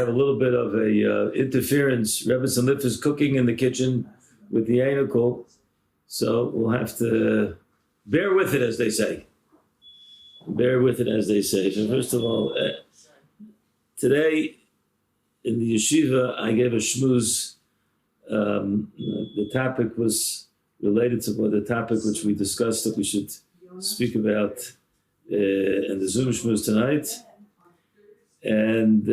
have a little bit of a interference. Rabbi Liff is cooking in the kitchen with the Einokul, so we'll have to bear with it, as they say. Bear with it, as they say. So first of all, today in the yeshiva, I gave a shmooze. The topic was related to the topic which we discussed that we should speak about in the Zoom shmooze tonight. And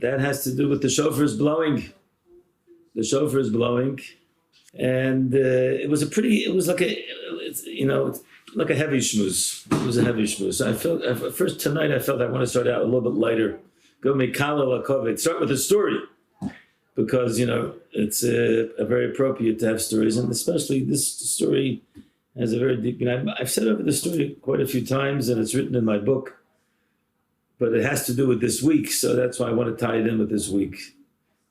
that has to do with the shofar is blowing. The shofar is blowing. And it was like a heavy shmooze. It was a heavy shmooze. So I felt, first tonight I felt I want to start out a little bit lighter. Go Mikala Lakovet. Start with a story. Because, it's very appropriate to have stories. And especially this story has a very deep, I've said over the story quite a few times and it's written in my book. But it has to do with this week. So that's why I want to tie it in with this week.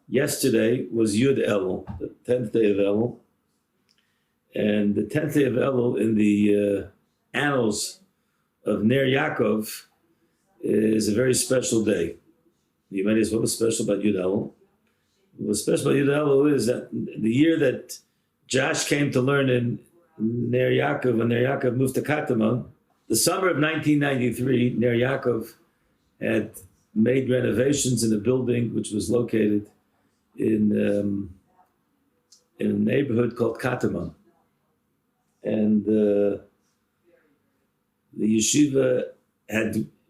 Yesterday was Yud Elul, the 10th day of Elul. And the 10th day of Elul in the annals of Ner Yaakov is a very special day. You might ask, what was special about Yud Elul? What was special about Yud Elul is that the year that Josh came to learn in Ner Yaakov, when Ner Yaakov moved to Katamon, the summer of 1993, Ner Yaakov had made renovations in a building which was located in a neighborhood called Katamon. And the yeshiva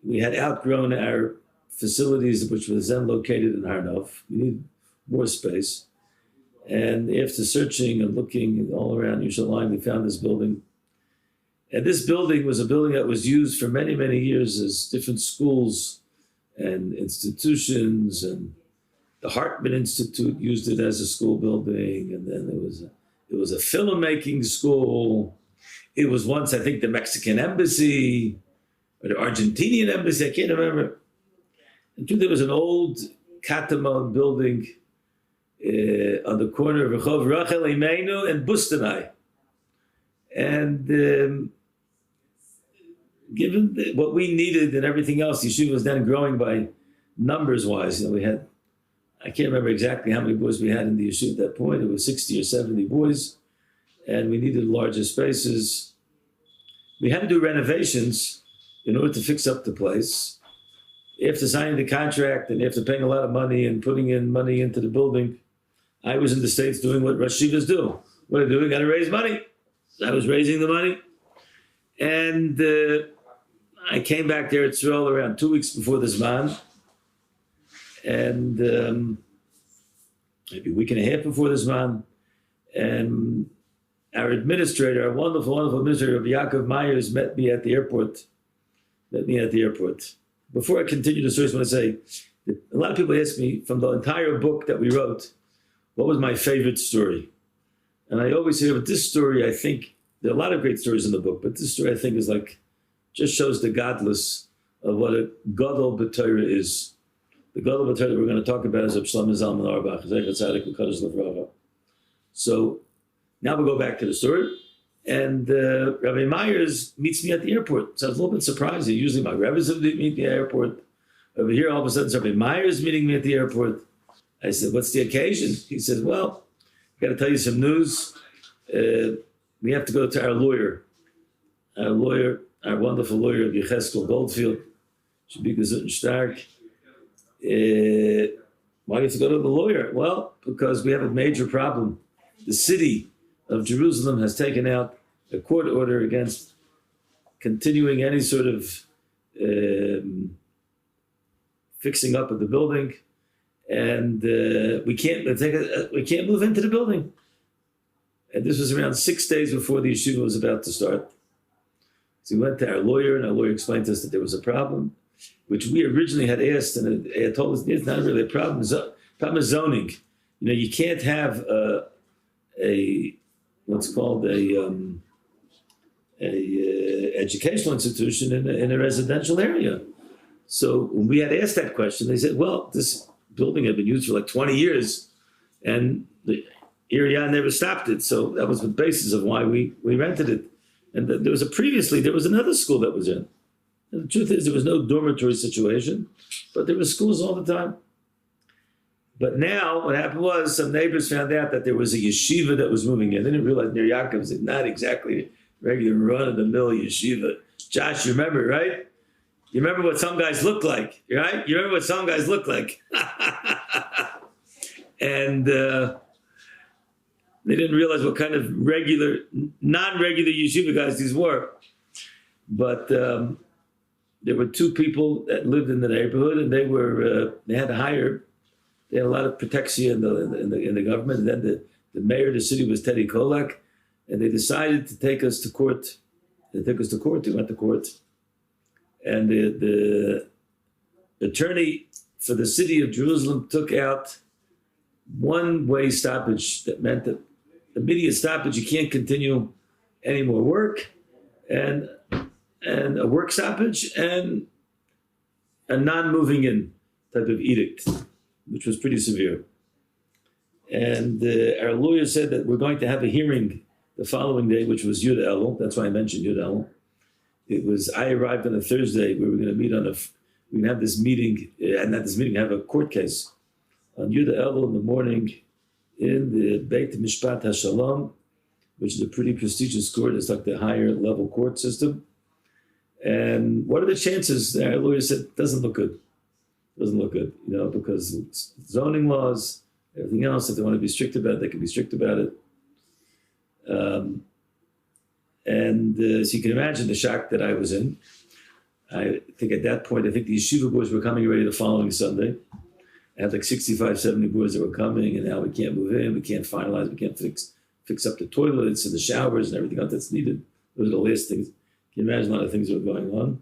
we had outgrown our facilities, which was then located in Harnov. We needed more space. And after searching and looking all around Yerushalayim, we found this building. And this building was a building that was used for many, many years as different schools and institutions. And the Hartman Institute used it as a school building. And then it was a filmmaking school. It was once, I think, the Mexican embassy or the Argentinian embassy. I can't remember. And there was an old Katamon building on the corner of Rehov Rachel Imeinu and Bustanai. And given what we needed and everything else, the yeshiva was then growing by numbers-wise. We had, I can't remember exactly how many boys we had in the yeshiva at that point. It was 60 or 70 boys, and we needed larger spaces. We had to do renovations in order to fix up the place. After signing the contract and after paying a lot of money and putting in money into the building, I was in the States doing what Rosh Yeshivas do. What do? We got to raise money. I was raising the money. And I came back there at Israel around 2 weeks before the Zman. And maybe a week and a half before the Zman. And our administrator, our wonderful, wonderful administrator, Rabbi Yaakov Myers, met me at the airport. Before I continue the story, I want to say that a lot of people ask me from the entire book that we wrote, what was my favorite story? And I always say, but this story, I think, there are a lot of great stories in the book, but this story, I think, is just shows the godless of what a gadol b'Torah is. The gadol b'Torah that we're going to talk about is Reb Shlomo Zalman Auerbach. So now we'll go back to the story. And Rabbi Myers meets me at the airport. So I was a little bit surprised. Usually my rabbis would meet me at the airport. Over here, all of a sudden, Rabbi Myers meeting me at the airport. I said, what's the occasion? He said, well, I got to tell you some news. We have to go to our lawyer, our wonderful lawyer, Yecheskel Goldfield. Should be gesund and stark. Why do you have to go to the lawyer? Well, because we have a major problem. The city of Jerusalem has taken out a court order against continuing any sort of fixing up of the building, and we can't move into the building. And this was around 6 days before the yeshiva was about to start. So we went to our lawyer, and our lawyer explained to us that there was a problem, which we originally had asked, and he had told us it's not really a problem. The problem is zoning. You can't have what's called a educational institution in a residential area. So when we had asked that question, they said, well, this building had been used for 20 years, and the area never stopped it. So that was the basis of why we rented it. And there was another school that was in. And the truth is, there was no dormitory situation, but there were schools all the time. But now what happened was some neighbors found out that there was a yeshiva that was moving in. They didn't realize Ner Yaakov is not exactly regular run-of-the-mill yeshiva. Josh, you remember, right? You remember what some guys look like, right? You remember what some guys look like. And they didn't realize what kind of non-regular yeshiva guys these were. But there were two people that lived in the neighborhood, and they had a lot of protection in the government. And then the mayor of the city was Teddy Kolak, and they decided to take us to court. They took us to court. We went to court, and the attorney for the city of Jerusalem took out one-way stoppage that meant that immediate stoppage, you can't continue any more work, and a work stoppage, and a non-moving in type of edict, which was pretty severe. And our lawyer said that we're going to have a hearing the following day, which was Yud Elul. That's why I mentioned Yud Elul. I arrived on a Thursday. We were going to meet we're going to have this meeting, and at this meeting have a court case on Yud Elul in the morning in the Beit Mishpat HaShalom, which is a pretty prestigious court. It's like the higher level court system. And what are the chances? Our lawyer said, it doesn't look good. Doesn't look good, because zoning laws, everything else, if they want to be strict about it, they can be strict about it. So you can imagine the shock that I was in. I think at that point, the yeshiva boys were coming already the following Sunday. I had like 65, 70 boys that were coming, and now we can't move in, we can't finalize, we can't fix up the toilets and the showers and everything else that's needed. Those are the last things. You can imagine a lot of things that were going on.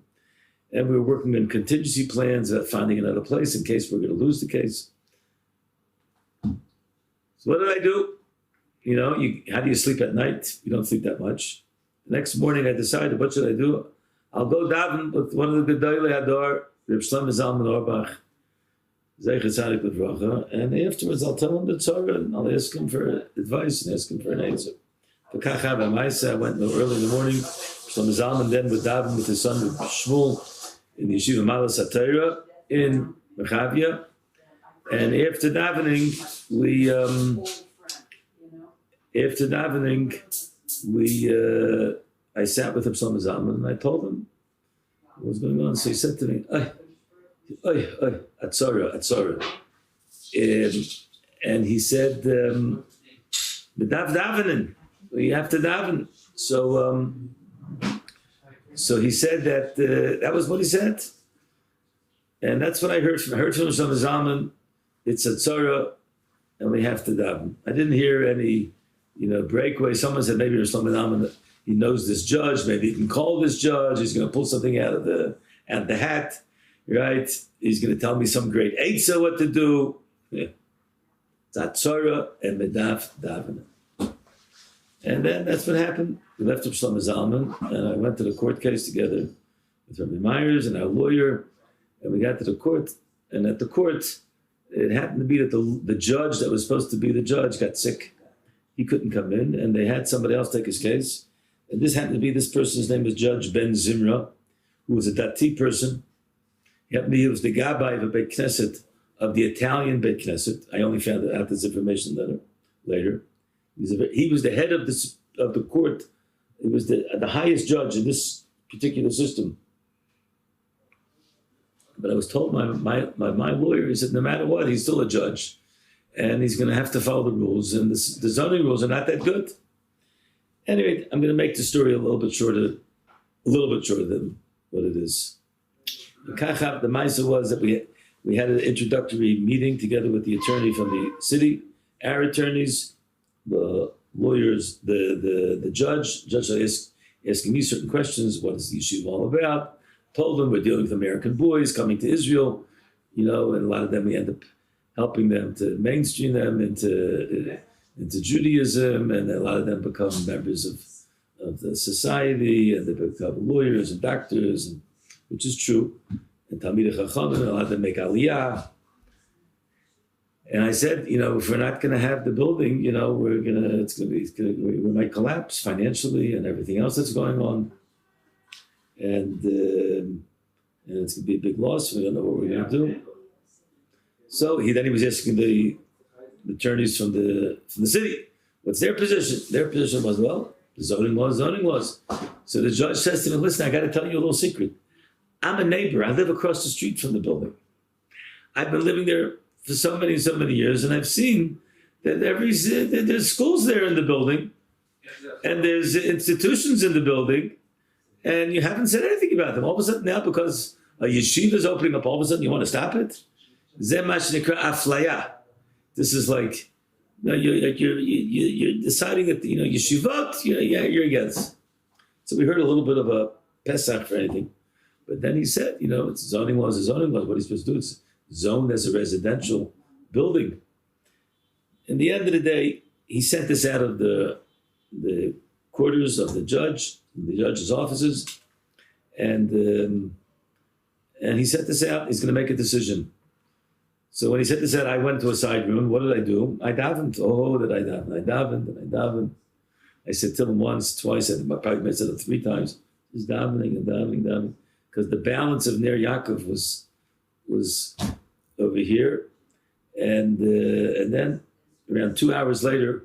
And we were working on contingency plans about finding another place in case we're going to lose the case. So what did I do? How do you sleep at night? You don't sleep that much. The next morning I decided, what should I do? I'll go daven with one of the Gedolei Hador, Reb Shlomo Zalman Auerbach, Zecher Tzadik Livracha, and afterwards I'll tell him the Torah and I'll ask him for advice and ask him for an answer. I went early in the morning. Shlomo Zalman then would daven with his son Shmooze in the Yeshiva Malas HaTorah in Merchavia. And after davening, I sat with Shlomo Zalman and I told him what was going on. So he said to me, Atzara. And he said, davening. You have to daven. So he said that was what he said. And that's what I heard from Shlomo Zalman. It's a tzara, and we have to daven. I didn't hear any, breakaway. Someone said maybe Shlomo Zalman, he knows this judge. Maybe he can call this judge. He's going to pull something out of the hat, right? He's going to tell me some great eitzah what to do. Yeah. Tzara and medaf davening. And then that's what happened. We left Shlomo Zalman, and I went to the court case together with Rabbi Myers and our lawyer, and we got to the court. And at the court, it happened to be that the judge that was supposed to be the judge got sick. He couldn't come in, and they had somebody else take his case. And this happened to be, this person's name was Judge Ben Zimra, who was a Dati person. He was the Gabbai of a Beit Knesset, of the Italian Beit Knesset. I only found out this information later. He was the head of the court. He was the highest judge in this particular system. But I was told by my lawyer, he said, no matter what, he's still a judge. And he's going to have to follow the rules. And the zoning rules are not that good. Anyway, I'm going to make the story a little bit shorter than what it is. The Maisa was that we had an introductory meeting together with the attorney from the city, our attorneys, the lawyers, the judge asking me certain questions. What is the issue all about? Told them we're dealing with American boys coming to Israel, and a lot of them we end up helping them to mainstream them into Judaism, and a lot of them become members of the society, and they become lawyers and doctors, which is true. And Talmidei Chachamim, a lot of them make Aliyah. And I said, if we're not going to have the building, we might collapse financially and everything else that's going on. And it's going to be a big loss. We don't know what we're going to do. So he was asking the attorneys from the city, what's their position? Their position was, well, zoning laws. So the judge says to him, listen, I got to tell you a little secret. I'm a neighbor. I live across the street from the building. I've been living there for so many years, and I've seen that there's schools there in the building, and there's institutions in the building, and you haven't said anything about them. All of a sudden now, because a yeshiva is opening up, all of a sudden you want to stop it? Zeh ma shenikra aflaya. This is like, you're deciding that, yeshivot, you're against. So we heard a little bit of a Pesach for anything. But then he said, it's zoning laws is zoning laws. What he's supposed to do is zoned as a residential building. In the end of the day, he sent this out of the quarters of the judge's offices, and he sent this out. He's going to make a decision. So when he sent this out, I went to a side room. What did I do? I davened. Oh, did I daven? I davened. I said to him once, twice. I probably said it 3 times. Just davening. Because the balance of Ner Yaakov was over here. And then around 2 hours later,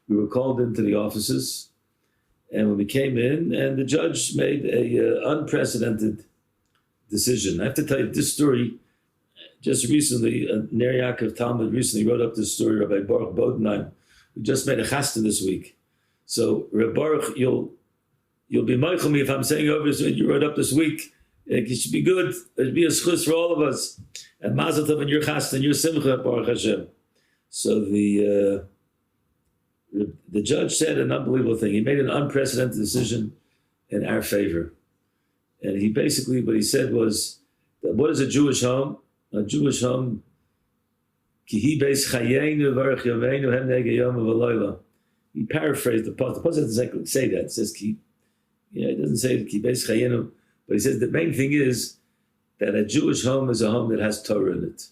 we were called into the offices. And when we came in, and the judge made a unprecedented decision. I have to tell you this story. Just recently, Ner Yaakov Talmud recently wrote up this story, Rabbi Baruch Bodenheim, who just made a chastan this week. So, Rabbi Baruch, you'll be meichel me if I'm saying over what you wrote up this week. It should be good. It should be a schus for all of us. And mazel tov in your chastan, your simcha, Baruch Hashem. So the judge said an unbelievable thing. He made an unprecedented decision in our favor. And he basically, what he said was, that what is a Jewish home? A Jewish home, he paraphrased the pasuk. The pasuk doesn't say that. It says it doesn't say ki beis chayenu, but he says the main thing is that a Jewish home is a home that has Torah in it.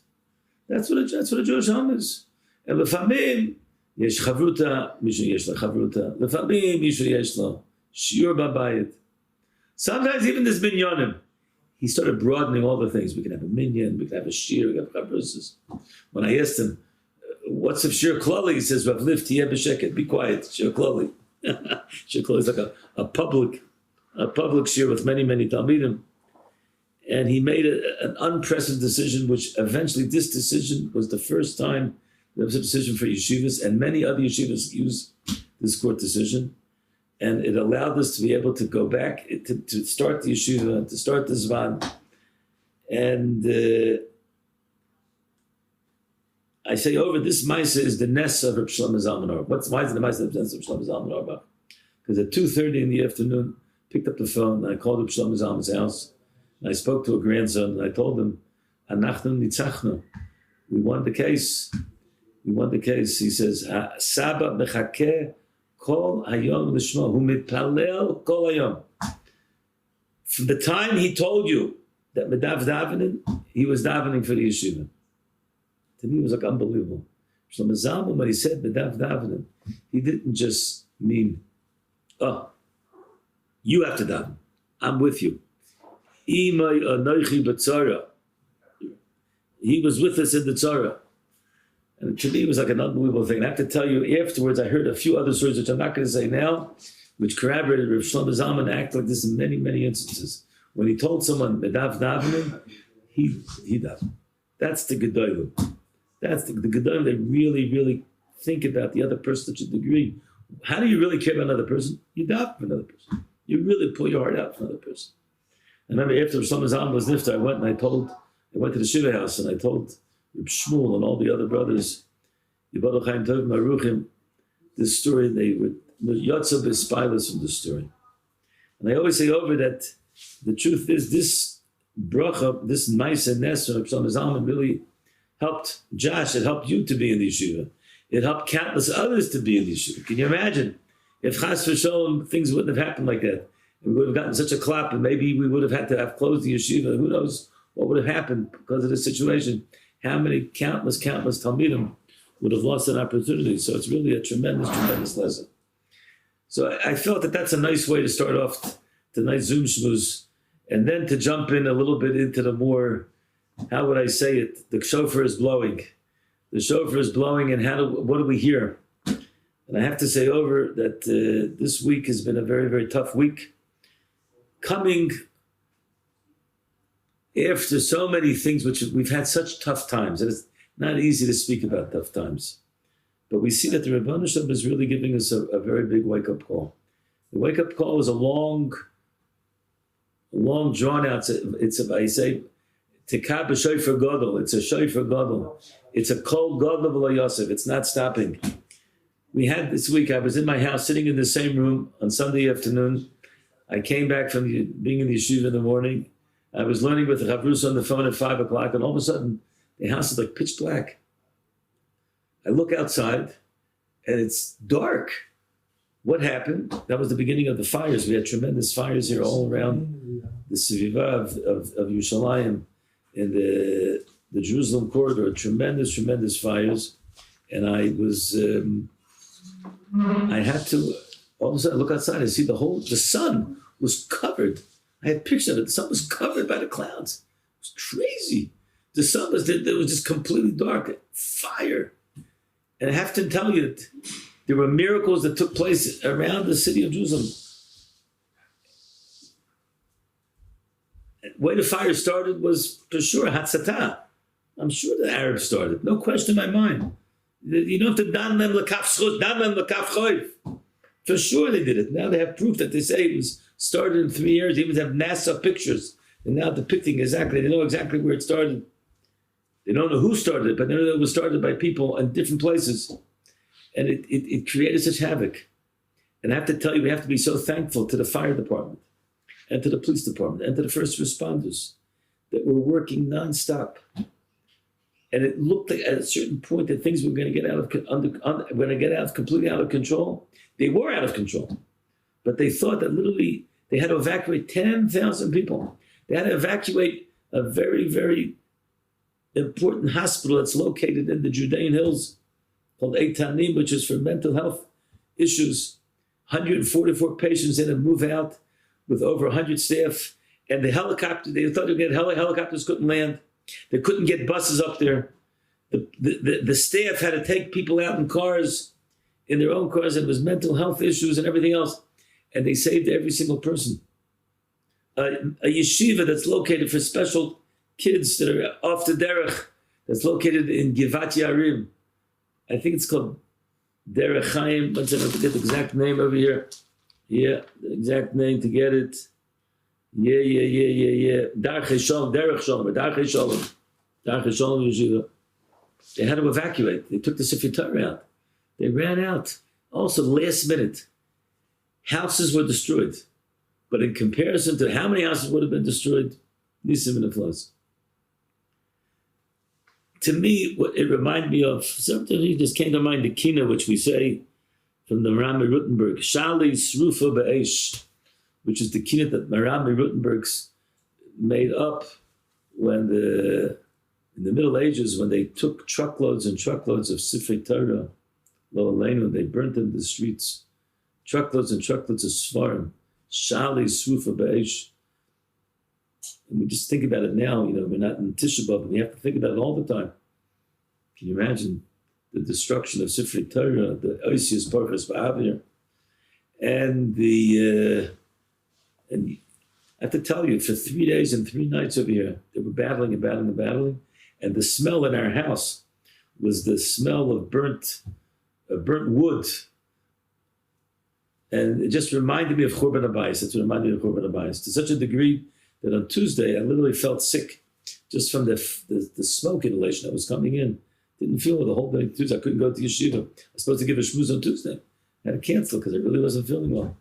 That's what a Jewish home is. And lefamim yesh chavruta, mishu yesh la chavruta. Lefamim mishu yesh la shiur babayit. Sometimes even this minyanim. He started broadening all the things. We can have a minyan, we can have a shir, we can have chavruses. When I asked him, what's a shir klali? He says, Rabbi Liff, tiyeh b'sheket, be quiet, shir klali. Shir klali is like a public shir with many talmidim. And he made an unprecedented decision, which eventually this decision was the first time there was a decision for yeshivas, and many other yeshivas used this court decision. And it allowed us to be able to go back, to start the yeshiva, to start the zvan. And I say over, this Maisa is the Ness of Reb Shlomo Zalman Auerbach. Why is it the Maisa of Reb Shlomo Zalman Auerbach? Because at 2:30 in the afternoon, picked up the phone, and I called Reb Shlomo Zalman's house, and I spoke to a grandson, and I told him, Anachnu nitzachnu. We won the case. He says, Saba mechakeh Kol hayom l'shmo, hu mitpalel kol hayom. From the time he told you that medav davening, he was davening for the yeshiva. To me, it was like unbelievable. Shlomo Zalman, when he said medav davening, he didn't just mean, you have to daven. I'm with you. Imay anoichi b'tzara. He was with us in the tzara. And to me, it was like an unbelievable thing. And I have to tell you, afterwards, I heard a few other stories, which I'm not going to say now, which corroborated Rav Shlomo Zalman acted like this in many instances. When he told someone, medav davening, he davened. That's the gedolim. That's the gedolim. They really think about the other person to a degree. How do you really care about another person? You daven for another person. You really pull your heart out for another person. I remember after Rav Shlomo Zalman was niftar, I went to the Shiva house, and I told Reb Shmuel and all the other brothers, Yibadu Chaim Tov Maruchim, this story, they were Yotza B'Spilas from the story. And I always say over that the truth is this bracha, this nice and Nes from Shlomo Zalman really helped Josh, it helped you to be in the yeshiva. It helped countless others to be in the yeshiva. Can you imagine? If Chas v'Sholom, things wouldn't have happened like that. And we would have gotten such a clap, and maybe we would have had to have closed the yeshiva. Who knows what would have happened because of this situation. How many countless Talmidim would have lost an opportunity. So it's really a tremendous lesson. So I felt that that's a nice way to start off tonight's Zoom Shmooze, and then to jump in a little bit into the more how would I say it? The shofar is blowing. The shofar is blowing, and what do we hear? And I have to say over that this week has been a very, very tough week. Coming after so many things, which we've had such tough times, and it's not easy to speak about tough times. But we see that the Rabbi Yehoshua is really giving us a very big wake-up call. The wake-up call is a long drawn out. I say, Tekab b'shofar gadol. It's a shofar gadol. It's a kol gadol v'lo yosef. It's not stopping. We had this week, I was in my house sitting in the same room on Sunday afternoon. I came back from being in the yeshiva in the morning. I was learning with the Chavrus on the phone at 5 o'clock, and all of a sudden, the house is like pitch black. I look outside, and it's dark. What happened? That was the beginning of the fires. We had tremendous fires here all around the Sivivah of Yerushalayim in the Jerusalem corridor. Tremendous fires. And I had to, all of a sudden, look outside and see the sun was covered. I had pictures of it. The sun was covered by the clouds. It was crazy. The sun was just completely dark. Fire. And I have to tell you that there were miracles that took place around the city of Jerusalem. The way the fire started was for sure Hatzatah. I'm sure the Arabs started. No question in my mind. You don't have to dan them l'kaf schut, dan them l'kaf choiv. For sure they did it. Now they have proof that they say it was started in 3 years. They even have NASA pictures. They're now depicting exactly. They know exactly where it started. They don't know who started it, but they know it was started by people in different places. And it created such havoc. And I have to tell you, we have to be so thankful to the fire department and to the police department and to the first responders that were working nonstop. And it looked like at a certain point that things were going to get completely out of control. They were out of control. But they thought that literally they had to evacuate 10,000 people. They had to evacuate a very, very important hospital that's located in the Judean hills called Eitanim, which is for mental health issues. 144 patients in and move out with over 100 staff. And the helicopter, they thought they would get helicopters, couldn't land. They couldn't get buses up there. The staff had to take people out in cars, in their own cars, and it was mental health issues and everything else. And they saved every single person. A yeshiva that's located for special kids that are off the derech, that's located in Givat Yarim. I think it's called Derech Chaim. Let's see if I forget the exact name over here. Yeah, the exact name to get it. Yeah. Derech Shalom Yeshiva. They had to evacuate. They took the Sefer Torah out. They ran out. Also, last minute, houses were destroyed. But in comparison to how many houses would have been destroyed, Nisim and flows. To me, what it reminded me of, something just came to mind, the Kina, which we say from the Rami Rutenberg, Shali Srufa Be'esh, which is the Kina that Rami Rutenberg's made up when in the Middle Ages, when they took truckloads and truckloads of Sifrei Torah, Lo Aleinu, they burnt them in the streets, truckloads and truckloads of Svarim, Shali Srufa Be'esh. And we just think about it now, we're not in Tisha B'Av, and we have to think about it all the time. Can you imagine the destruction of Sifrei Torah, the Oisius Parchas Ba'avir, and and I have to tell you, for 3 days and 3 nights over here, they were battling, and the smell in our house was the smell of burnt wood. And it just reminded me of Churban Abayis. That's what reminded me of Churban Abayis, to such a degree that on Tuesday I literally felt sick just from the smoke inhalation that was coming in. Didn't feel it the whole day Tuesday. I couldn't go to yeshiva. I was supposed to give a shmooze on Tuesday. I had to cancel because I really wasn't feeling well.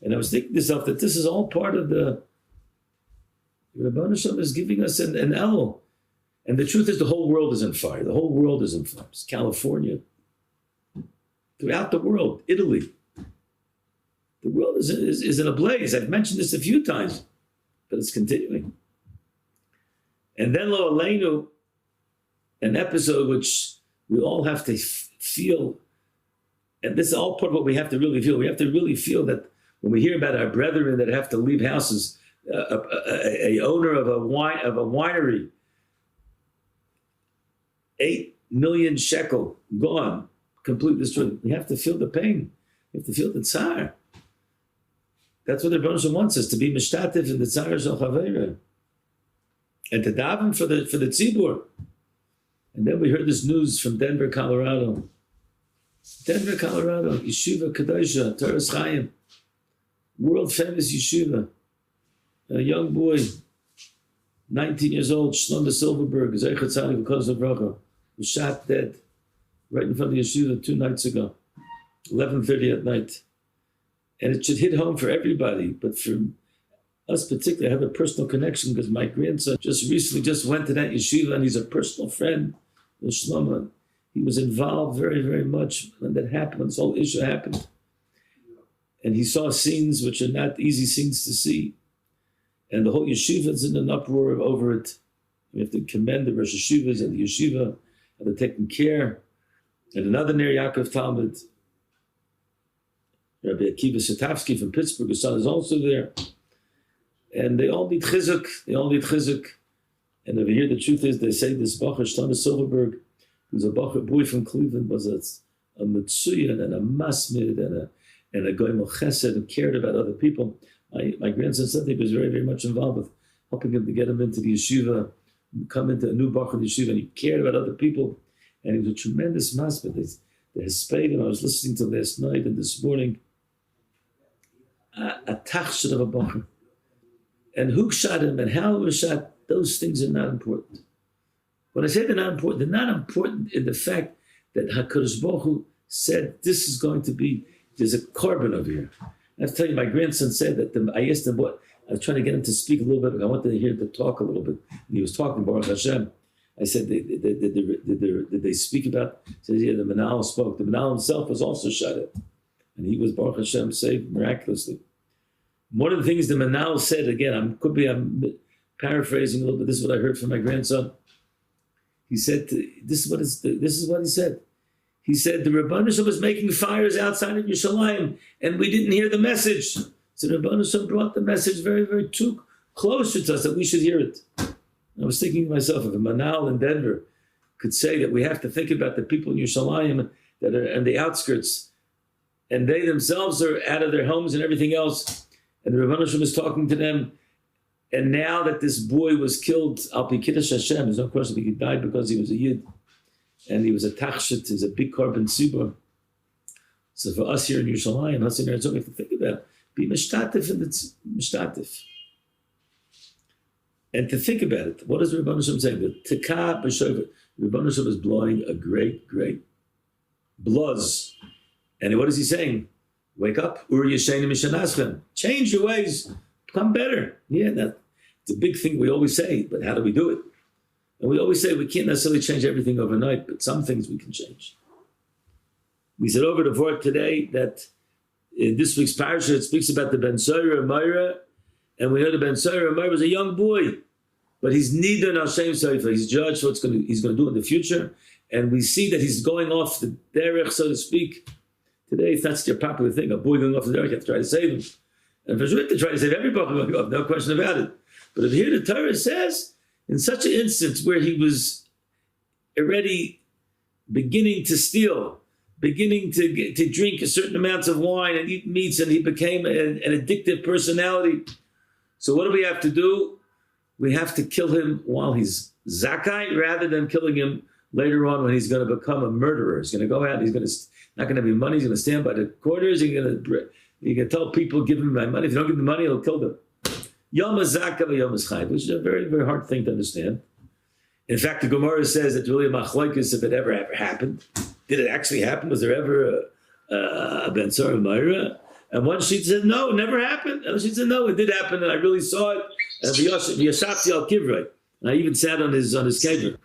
And I was thinking to myself that this is all part of the Rabbi Yehoshua is giving us an El. And the truth is the whole world is on fire. The whole world is on fire. It's California. Throughout the world, Italy. The world is in a blaze. I've mentioned this a few times, but it's continuing. And then Lo Aleinu, an episode which we all have to feel, and this is all part of what we have to really feel. We have to really feel that when we hear about our brethren that have to leave houses a owner of a winery, 8 million shekel gone, completely destroyed. You have to feel the pain. You have to feel the tsar. That's what the Rebbe wants us to be mishtatif in the tsar shel chaveira, and to daven for the tzibur. And then we heard this news from Denver, Colorado. Denver, Colorado, Yeshiva Kadosha, Torah Chaim, world famous yeshiva. A young boy, 19 years old, Shlomo Silverberg, Zeichat Tzadik V'Kodesh Bracha, was shot dead right in front of the yeshiva 2 nights ago, 11:30 at night. And it should hit home for everybody, but for us particularly, I have a personal connection because my grandson just went to that yeshiva, and he's a personal friend with Shlomo. He was involved very, very much when that happened, when this whole issue happened. And he saw scenes which are not easy scenes to see. And the whole yeshiva is in an uproar over it. We have to commend the Rosh Yeshivas and the yeshiva, and they're taking care. And another Ner Yaakov Talmud, Rabbi Akiva Satavsky from Pittsburgh, his son is also there. And they all need chizuk. And over here, the truth is, they say this Bacher Shlomo Silverberg, who's a Bacher boy from Cleveland, was a Mitzuyan and a Masmid and a Goyim Chesed, and cared about other people. My grandson said he was very, very much involved with helping him to get him into the yeshiva, come into a new Bacher yeshiva, and he cared about other people. And he was a tremendous Masmid. The Hespedim I was listening to last night and this morning, a tachshit of a Bacher. And who shot him and how he was shot, those things are not important. When I say they're not important in the fact that HaKadosh Baruch Hu said, this is going to be, there's a carbon over here. I have to tell you, my grandson said that, I asked him I was trying to get him to speak a little bit. I wanted to hear him to talk a little bit. And he was talking, Baruch Hashem. I said, did they speak about, he said, yeah, the Manal spoke. The Manal himself was also shot at. And he was, Baruch Hashem, saved miraculously. One of the things the Manal said, again, I'm paraphrasing a little bit, this is what I heard from my grandson. He said, this is what he said. He said, the Rebbeinu Shalom was making fires outside of Yerushalayim, and we didn't hear the message. So the Rebbeinu Shalom brought the message very, very too closer to us that we should hear it. I was thinking to myself, if a Manal in Denver could say that we have to think about the people in Yerushalayim that are on the outskirts, and they themselves are out of their homes and everything else, and the Rebbeinu Shalom is talking to them, and now that this boy was killed, Al Pi Kiddush Hashem, there's no question he died because he was a Yid, and he was a Tachshit, he's a big carbon Sibur. So for us here in Yerushalayim, us in Eretz, we have to think about, be mishtatif and it's mishtatif. And to think about it, what does the Rebbeinu Shalom say? The Tekah B'Shofar, the Rebbeinu Shalom is blowing a great, great bluzz. And what is he saying? Wake up, Uri Yeshayim Mishanazchem. Change your ways, become better. Yeah, it's a big thing we always say, but how do we do it? And we always say we can't necessarily change everything overnight, but some things we can change. We said over the Vort today that in this week's parasha, it speaks about the Ben Soira Meira, and we know the Ben Soira Meira was a young boy, but he's neither Hashem Soifa. He's judged for what he's going to do in the future, and we see that he's going off the derech, so to speak. Today, it's not such a popular thing. A boy going off the derech, you have to try to save him. And for sure, to try to save everybody going off, no question about it. But if here the Torah says, in such an instance where he was already beginning to steal, beginning to drink a certain amounts of wine and eat meats, and he became an addictive personality. So what do we have to do? We have to kill him while he's Zakai, rather than killing him later on when he's going to become a murderer. He's going to go out, he's going to not going to be money, he's going to stand by the quarters, he's going to tell people, give him my money. If you don't give him the money, he'll kill them. Yom HaZaka v'Yom HaChai, which is a very, very hard thing to understand. In fact, the Gemara says it's really a machlokes if it ever happened. Did it actually happen? Was there ever a Ben Sora Meira? And one sheet said, no, it never happened. And she said, no, it did happen, and I really saw it. And v'yashafti al kivrei. And I even sat on his kever.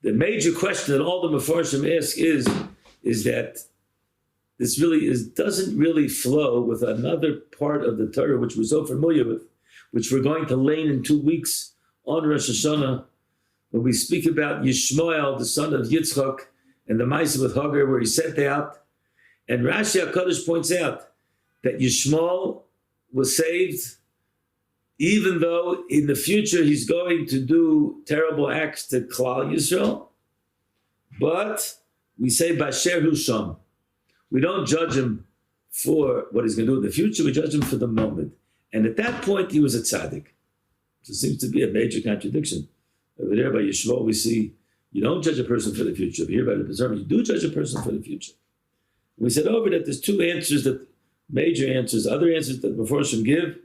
The major question that all the Mefarshim ask is that this really doesn't really flow with another part of the Torah, which we're so familiar with, which we're going to learn in 2 weeks on Rosh Hashanah, when we speak about Yishmael, the son of Yitzchak, and the Maisa with Hagar, where he sent out. And Rashi HaKadosh points out that Yishmael was saved even though in the future he's going to do terrible acts to Klal Yisrael, but we say Basher Husham. We don't judge him for what he's going to do in the future, we judge him for the moment. And at that point, he was a tzaddik. So it seems to be a major contradiction. Over there by Yeshua, we see you don't judge a person for the future. But here by the Pizarro, you do judge a person for the future. We said over that there's two answers, that major answers, other answers that Meforshim give.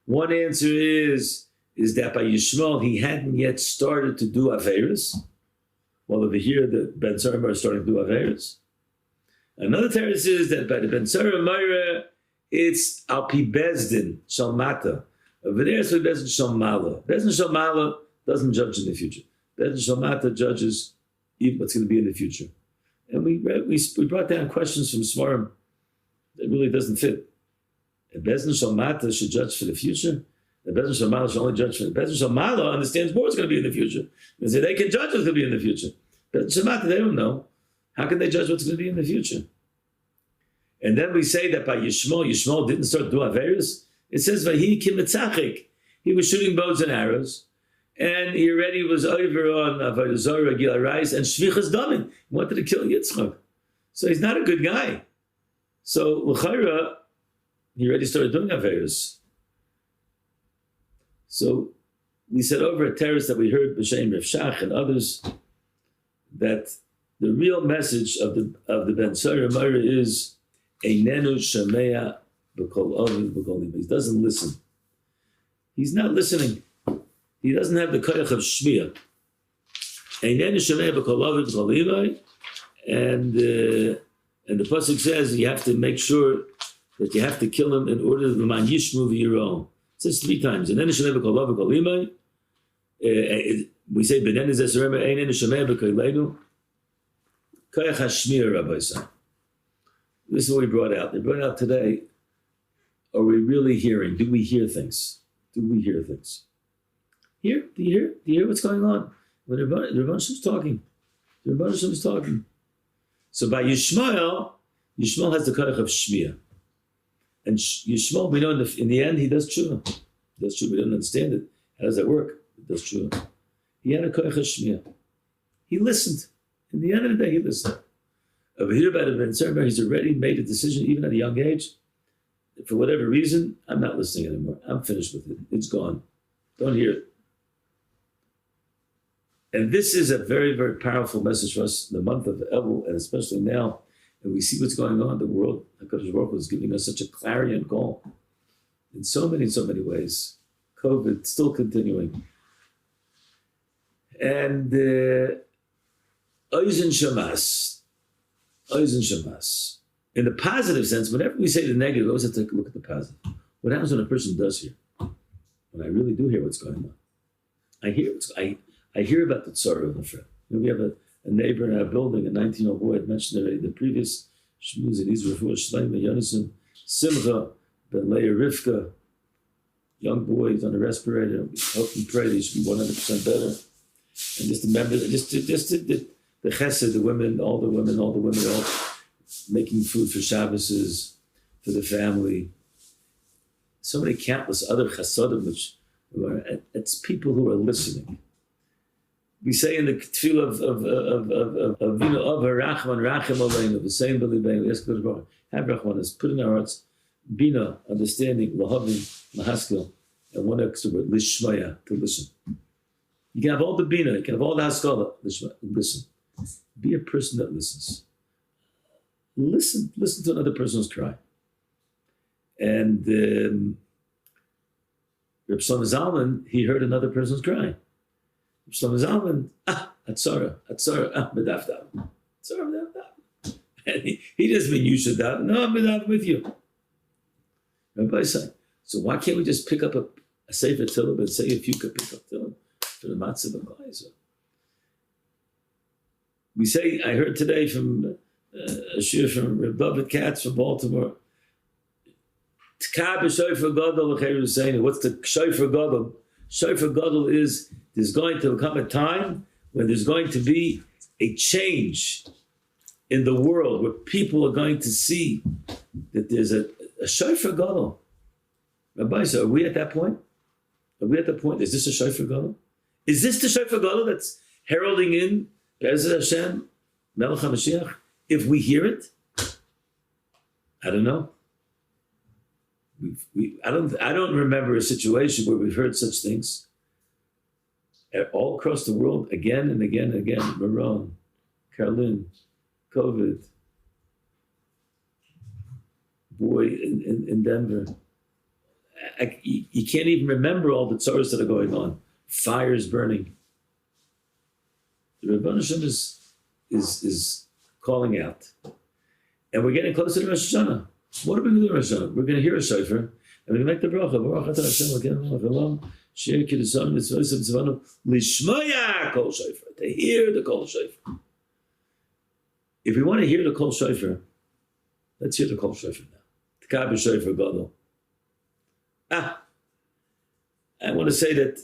One answer is that by Yishmael, he hadn't yet started to do Averis. While over here, the Ben Sarim are starting to do Averis. Another teretz is that by the Ben Sarim Meira, it's Al Pi Bezdin, Shalmata. Over there, it's Bezdin Shalmala. Bezdin Shalmala doesn't judge in the future. Bezdin Shalmata judges even what's going to be in the future. And we brought down questions from Svarim that really doesn't fit. If Bezdin Shalmata should judge for the future, the Bezdin Shalmala should only judge for the Bezdin Shalmala understands more what's going to be in the future. They say they can judge what's going to be in the future. Bezdin Shalmata, they don't know. How can they judge what's going to be in the future? And then we say that by Yishmael didn't start doing Averis. It says, Vahi Kimetzachik. He was shooting bows and arrows. And he already was over on Avodah Zarah, Gil Arais, and Shvichas Damin. He wanted to kill Yitzchak. So he's not a good guy. So, L'chaira, he already started doing Averis. So, we said over at Terrace that we heard B'Shem Rav Shach and others that the real message of the Ben Sarim Meira is Einenu Shemea B'Kol Ovid B'Kol Ima. He doesn't listen. He's not listening. He doesn't have the koyach of Shmiya. Einenu Shemea B'Kol Ovid B'Kol Ima. And the pasuk says you have to make sure that you have to kill him in order to man Yishmu v'Yiro. It says 3 times. Einenu Shemea B'Kol Ovid B'Kol Ima. We say B'Nenu Zesarema Einenu Shemea B'Kol Leinu. Koyach HaShmiya, Rabbi San. This is what we brought out. They brought out today, are we really hearing? Do we hear things? Do we hear things? Hear? Do you hear? Do you hear what's going on? When the Rebbe is talking. The Rebbe is talking. So by Yishmael has the koyach of Shmiya. And Yishmael, we know in the end, he does tshuva. He does tshuva. We don't understand it. How does that work? He does tshuva. He had a koyach of Shmiya. He listened. In the end of the day, he listened. Over here by the Ben Sarim, he's already made a decision, even at a young age. For whatever reason, I'm not listening anymore. I'm finished with it. It's gone. Don't hear it. And this is a very, very powerful message for us in the month of Elul, and especially now, and we see what's going on in the world. HaKadosh Baruch Hu is giving us such a clarion call in so many ways. COVID still continuing. And Oizen Shamas. In the positive sense, whenever we say the negative, we always have to take a look at the positive. What happens when a person does hear? When I really do hear what's going on. I hear about the tzara of the friend. We have a neighbor in our building, a 19-year-old boy, I mentioned already, the previous Shmooze, he's Refuah Shleima, Yonason, Simcha, Ben Leah Rivka, young boy, he's on a respirator. We hope and pray that he should be 100% better. And just remember, the chesed, the women, all the women are all making food for Shabbos, for the family. So many countless other chesadim, which it's people who are listening. We say in the tefillah of Rachman, Rachem Aleinu, the same believing, yes, have Rachman, is put in our hearts, Bina, understanding, Lahavim, Mahaskel, and one extra word, Lishmaya, to listen. You can have all the Bina, you can have all the Haskalah, listen. Be a person that listens. Listen to another person's cry. And Reb Shlomo Zalman, he heard another person's cry. Reb Shlomo Zalman, Hatzara, Medavdav. Hatzara, Medavdav. And he doesn't mean you should daven. No, I'm Medavdav with you. Rabbi said, so why can't we just pick up a Sefer Tehillim and say if you could pick up Tehillim for the Matzah of Gaizer? We say, I heard today from a shir from Reb David Katz from Baltimore. What's the Shofar Gadol? Shofar Gadol is there's going to come a time when there's going to be a change in the world where people are going to see that there's a Shofar Gadol. Rabbi, so are we at that point? Are we at the point, is this a Shofar Gadol? Is this the Shofar Gadol that's heralding in Be'ezer Hashem, Melech HaMashiach? If we hear it, I don't know. I don't remember a situation where we've heard such things all across the world again and again and again. Maron, Carlin, COVID, boy in Denver. You can't even remember all the tzaros that are going on. Fires burning. The Rabbi Yehoshua is calling out. And we're getting closer to Rosh Hashanah. What are we going to do in Rosh Hashanah? We're going to hear a shofar, and we're going to make the bracha. Baruch atah Hashem Elokeinu melech haolam, asher kiddushanu mitzvos v'tzivanu lishmoya kol shofar. To hear the kol shofar. If we want to hear the kol shofar, let's hear the kol shofar now. T'kab shofar gadol. I want to say that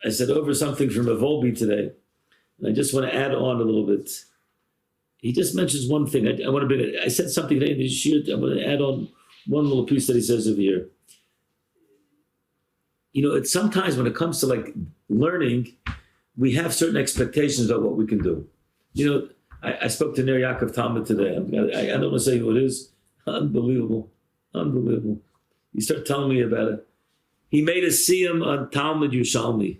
I said over something from a Volby today, and I just want to add on a little bit. He just mentions one thing. I want to bring it. I said something today in the shir. I want to add on one little piece that he says over here. You know, it's sometimes when it comes to like learning, we have certain expectations about what we can do. You know, I spoke to Ner Yaakov Talmud today. I don't want to say who it is. Unbelievable. You start telling me about it. He made a siyum on Talmud Yerushalmi.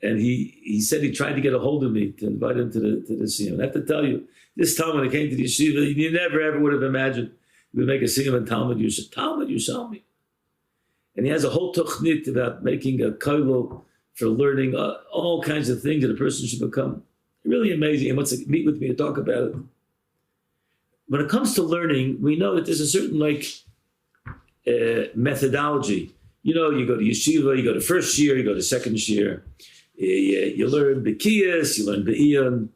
And he said he tried to get a hold of me to invite him to the siyum. And I have to tell you, this time when I came to the yeshiva, you never ever would have imagined we would make a siyum on Talmud Yerushalmi. And he has a whole tuchnit about making a kollel for learning all kinds of things that a person should become. Really amazing. And wants to meet with me to talk about it. When it comes to learning, we know that there's a certain methodology. You know, you go to yeshiva, you go to first year, you go to second year. You learn Bekiyas, you learn Be'iyon,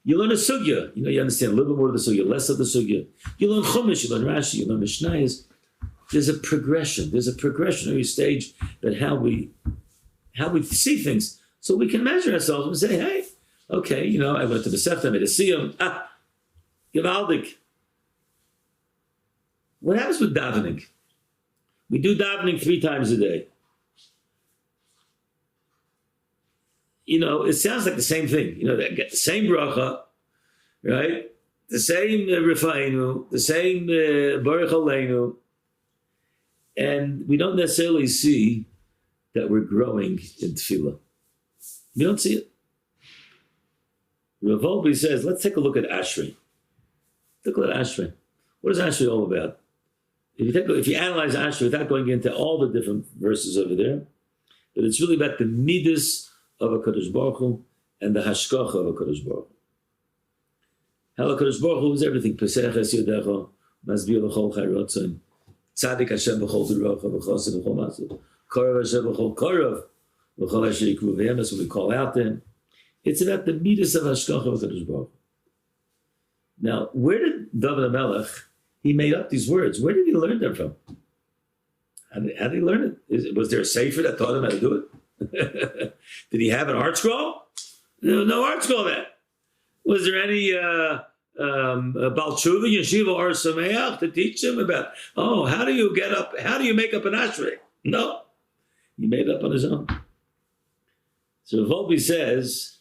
you learn a sugya. You know, you understand a little bit more of the sugya, less of the sugya. You learn Chumash, you learn Rashi, you learn Mishnayos. There's a progression. There's a progressionary stage that how we see things. So we can measure ourselves and say, hey, okay, you know, I went to the Sefta, I made a siyum, Givaldik. What happens with davening? We do davening 3 times a day. You know, it sounds like the same thing. You know, they get the same bracha, right? The same Refainu, the same Baruch Aleinu. And we don't necessarily see that we're growing in tefillah. We don't see it. Rav Volby says, let's take a look at Ashrei. Look at Ashrei. What is Ashrei all about? If you analyze Ashrei without going into all the different verses over there, but it's really about the midas of a Kadosh Baruch Hu and the hashkacha of a Kadosh Baruch Hu. How a Kadosh Baruch Hu is everything. Pesach es yodecha, masbir l'chol chayrotzim, tzadik Hashem b'chol d'rocha, v'chosim b'chol matzah, korav Hashem b'chol korav, v'chol asher yikru v'hem, that's what we call out then. It's about the midas of hashkacha of a Kadosh Baruch Hu. Now, where did David HaMelech, he made up these words, where did he learn them from? How did he learn it? Was there a sefer that taught him how to do it? Did he have an art scroll? No art scroll then. Was there any Baal Tshuva, Yeshiva, or Sameach to teach him about, how do you make up an ashrei? No. He made it up on his own. So Volby says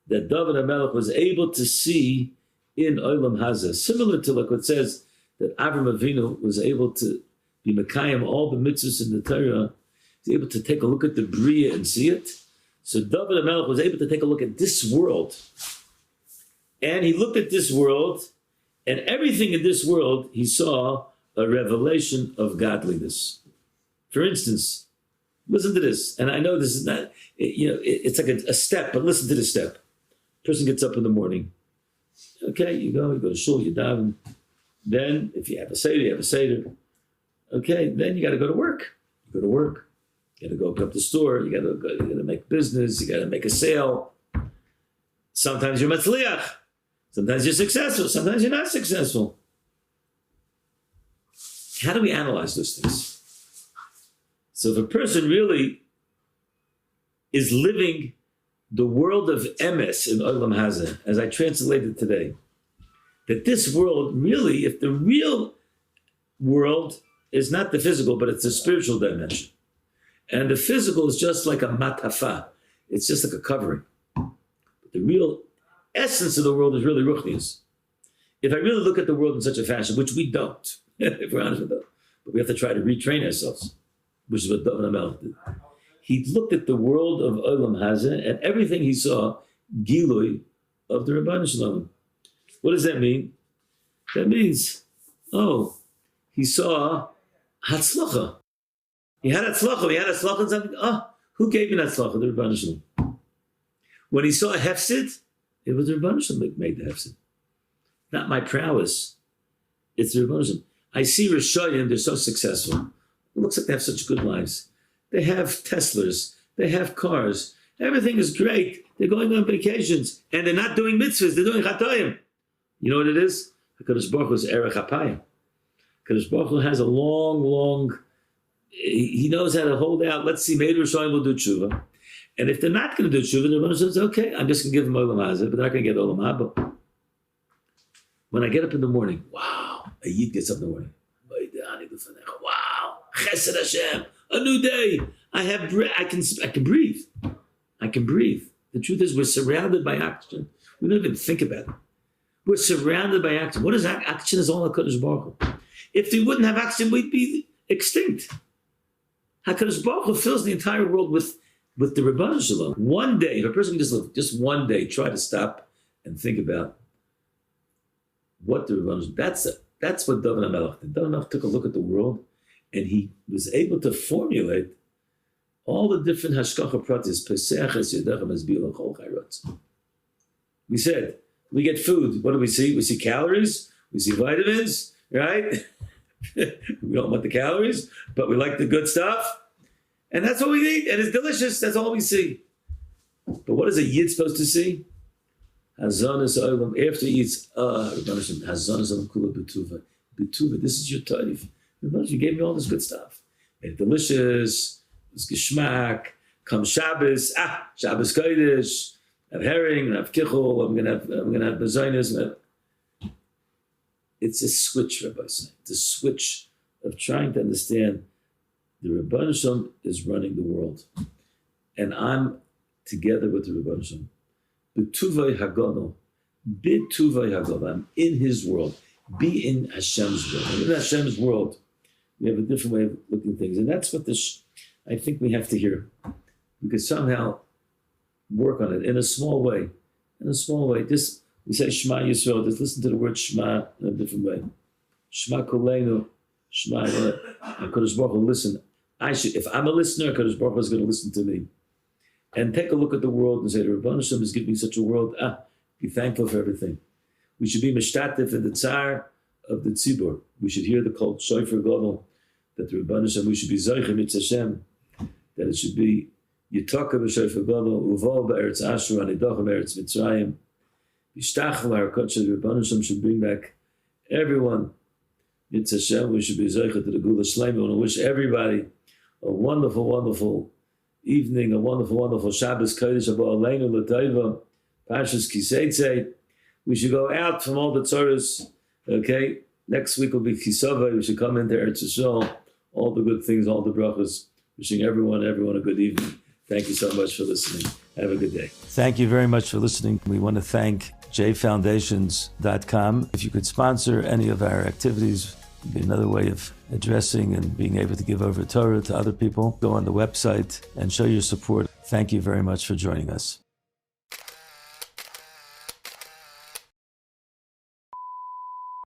that David HaMelech was able to see in Olam Hazeh, similar to like what says that Avraham Avinu was able to be Mekayim all the mitzvahs in the Torah. He's able to take a look at the Bria and see it. So David HaMelech was able to take a look at this world. And he looked at this world, and everything in this world, he saw a revelation of godliness. For instance, listen to this. And I know this is not, it's like a step, but listen to this step. Person gets up in the morning. Okay, you go to shul, you daven. Then, if you have a seder, you have a seder. Okay, then you got to go to work. You go to work. You got to go open up the store. You got to make business. You got to make a sale. Sometimes you're matzliach. Sometimes you're successful. Sometimes you're not successful. How do we analyze those things? So if a person really is living the world of emes in Olam Hazeh, as I translated today, that this world really, if the real world is not the physical, but it's the spiritual dimension. And the physical is just like a matafa. It's just like a covering. But the real essence of the world is really ruchnius. If I really look at the world in such a fashion, which we don't, if we're honest with that, but we have to try to retrain ourselves, which is what David HaMelech did. He looked at the world of Olam Hazeh, and everything he saw, Gilui of the Rebbeinu Shalom. What does that mean? That means, he saw Hatzlacha. He had Hatzlacha and something. Who gave me Hatzlacha? The Rebbeinu Shalom. When he saw a Hefsid, it was the Rebbeinu Shalom that made the Hefsid. Not my prowess. It's the Rebbeinu Shalom. I see Rishayim, they're so successful. It looks like they have such good lives. They have Teslas. They have cars. Everything is great. They're going on vacations. And they're not doing mitzvahs. They're doing chatayim. You know what it is? HaKadosh Baruch Hu is erech hapayim. HaKadosh Baruch Hu has a long, he knows how to hold out. Let's see, maybe Rishayim will do tshuva. And if they're not going to do tshuva, the Rebbeinu says, okay, I'm just going to give them Olam Hazeh, but they're not going to get Olam Haba. When I get up in the morning, wow, a Yid gets up in the morning. Wow, Chesed Hashem, a new day. I have breath. I can breathe. I can breathe. The truth is, we're surrounded by oxygen. We don't even think about it. We're surrounded by oxygen. What is oxygen? Is all HaKadosh Baruch Hu. If we wouldn't have oxygen, we'd be extinct. HaKadosh Baruch Hu fills the entire world with the Rebbeinu Shalom. One day, if a person can just live, just one day, try to stop and think about what the Rebbeinu Shalom. That's what David HaMelech did. David HaMelech took a look at the world, and he was able to formulate all the different hashkacha pratis. We said, we get food. What do we see? We see calories. We see vitamins, right? We don't want the calories, but we like the good stuff. And that's what we eat. And it's delicious. That's all we see. But what is a Yid supposed to see? Hazanas Olam. After he eats, Hazanas Olam Kula Betuva. Betuva, this is your taif. You gave me all this good stuff. It's delicious. It's geschmack. Come Shabbos. Shabbos Kodesh. Have herring. Have kichel. I'm gonna have bazainas. It's a switch, Rabbi say. It's a switch of trying to understand the Rebbeinu Shalom is running the world, and I'm together with the Rebbeinu Shalom. B'tuvay Hagono, B'tuvay Hagono. I'm in His world. Be in Hashem's world. And in Hashem's world, we have a different way of looking at things, and that's what I think we have to hear. We could somehow work on it in a small way. In a small way, just we say Shema Yisrael. Just listen to the word Shema in a different way. Shema Koleinu, Shema. HaKadosh Baruch Hu, listen. If I'm a listener, HaKadosh Baruch Hu is going to listen to me. And take a look at the world and say, the Rebbeinu Shalom is giving me such a world. Be thankful for everything. We should be mishtatif in the tsar of the tzibur. We should hear the call Shofar Gadol, that the Rebbeinu Shalom, we should be Zoicha Mitz Hashem, that it should be Yitaka b'Shofar Gadol, Uval b'Eretz Ashur, Anidocha b'Eretz Mitzrayim, Yishtachel HaRakot Shel Rebbeinu Shalom should bring back everyone. Mitz Hashem, we should be Zoicha to the Gula Shleima. We want to wish everybody a wonderful, wonderful evening, a wonderful, wonderful Shabbos Kodesh Haba Aleinu L'Tova, Parshas Kiseitze. We should go out from all the tzoros. Okay, next week will be Kisava. We should come into Eretz Yisrael. All the good things, all the brachas. Wishing everyone a good evening. Thank you so much for listening. Have a good day. Thank you very much for listening. We want to thank JFoundations.com. If you could sponsor any of our activities, it'd be another way of addressing and being able to give over Torah to other people. Go on the website and show your support. Thank you very much for joining us.